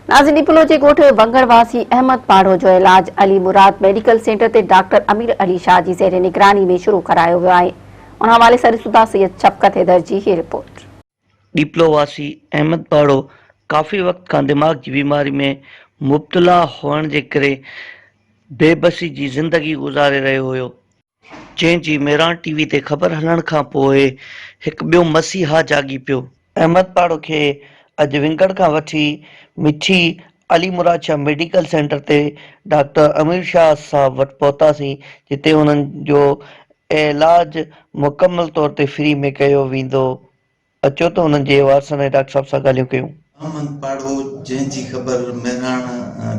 नाज़रीन, डिपलो जे ॻोठ बंगरवासी अहमद पाड़ो जो इलाज अली मुराद मेडिकल सेंटर ते डॉक्टर अमीर अली शाह जी ज़ेर निगरानी में शुरू करायो वियो आहे। उन हवाले सां ॾिसूं सैयद शफ़कत हैदर जी ही रिपोर्ट। डिपलो वासी अहमद पाड़ो काफ़ी वक़्त खां दिमाग़ जी बीमारी में मुब्तला हुअण जे करे बेबसी जी ज़िंदगी गुज़ारे रहियो हुयो, जंहिंजी मेरान टीवी ते ख़बर हलण खां पोइ हिकु ॿियो मसीहा जागी पियो। अहमद पाड़ो खे अॼु विंगड़ खां वठी मिठी अली मुराद शाह मेडिकल सेंटर ते डॉक्टर अमीर शाह साहब वटि पहुतासीं, जिते हुननि जो इलाज मुकमल तौर ते फ्री में कयो वेंदो। अचो त हुननि जे वारसनि ऐं डॉक्टर साहब सां ॻाल्हियूं कयूं। अहमद पाड़ो जंहिंजी ख़बर मेहरान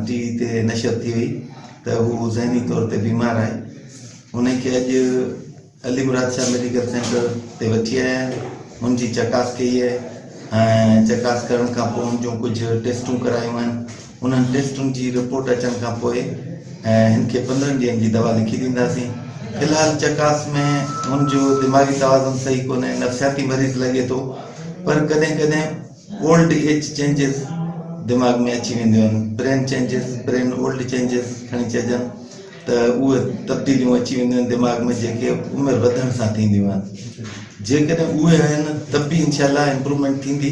टीवी ते नशर थी हुई त हू ज़हनी तौर ते बीमार आहे, हुनखे अॼु अली मुराद शाह मेडिकल सेंटर ते वठी आया आहिनि। हुनजी चकास कई आहे ऐं चकास करण खां पोइ हुन जूं कुझु टेस्टूं करायूं आहिनि। उन्हनि टेस्टुनि जी रिपोर्ट अचण खां पोइ हिनखे 15 ॾींहंनि जी दवा लिखी ॾींदासीं। फ़िलहाल चकास में हुनजो दिमाग़ी तवाज़ुन सही कोन्हे, नफ़सियाती मरीज़ लॻे थो, पर कॾहिं कॾहिं ओल्ड एज चेंजिस दिमाग़ में अची वेंदियूं आहिनि। Brain changes, brain old changes खणी चइजनि त उहे तब्दीलियूं अची वेंदियूं आहिनि दिमाग़ में, जेके उमिरि वधण सां थींदियूं आहिनि। जेकॾहिं उहे आहिनि त बि इंशाल्लाह इम्प्रूवमेंट थींदी,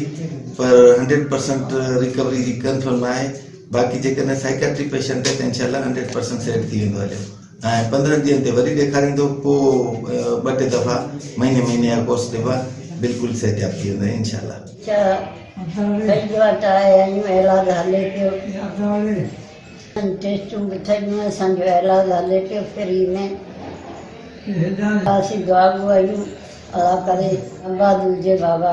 पर 100% रिकवरी जी कंफर्म आहे। बाक़ी जेकॾहिं साइकेट्री पेशेंट आहे त इंशाल्लाह 100% सेट थी वेंदो हलियो ऐं 15 ॾींहंनि ते वरी ॾेखारींदो, पोइ 2-3 दफ़ा महीने जा कोर्स ते बिल्कुलु सेहतियाब थी वेंदो इंशाल्लाह। टेस्टूं बि ठहियूं, असांजो इलाजु हले पियो फ्री में। असीं दुआ आहियूं अला करे आबाद हुजे बाबा।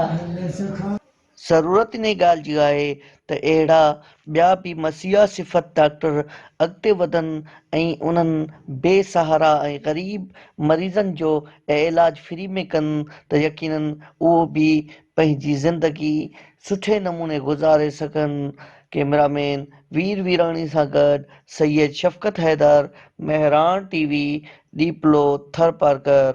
ज़रूरत इन ॻाल्हि जी आहे त अहिड़ा ॿिया बि मसीहा सिफ़त डॉक्टर अॻिते वधनि ऐं उन्हनि बेसहारा ऐं ग़रीब मरीज़नि जो इलाज फ्री में कनि त यकीनन उहो बि पंहिंजी ज़िंदगी सुठे नमूने गुज़ारे सघनि। कैमरामैन वीर वीराणी सां गॾु सैयद शफ़कत हैदर, मेहरान टीवी, डिपलो, थरपारकर।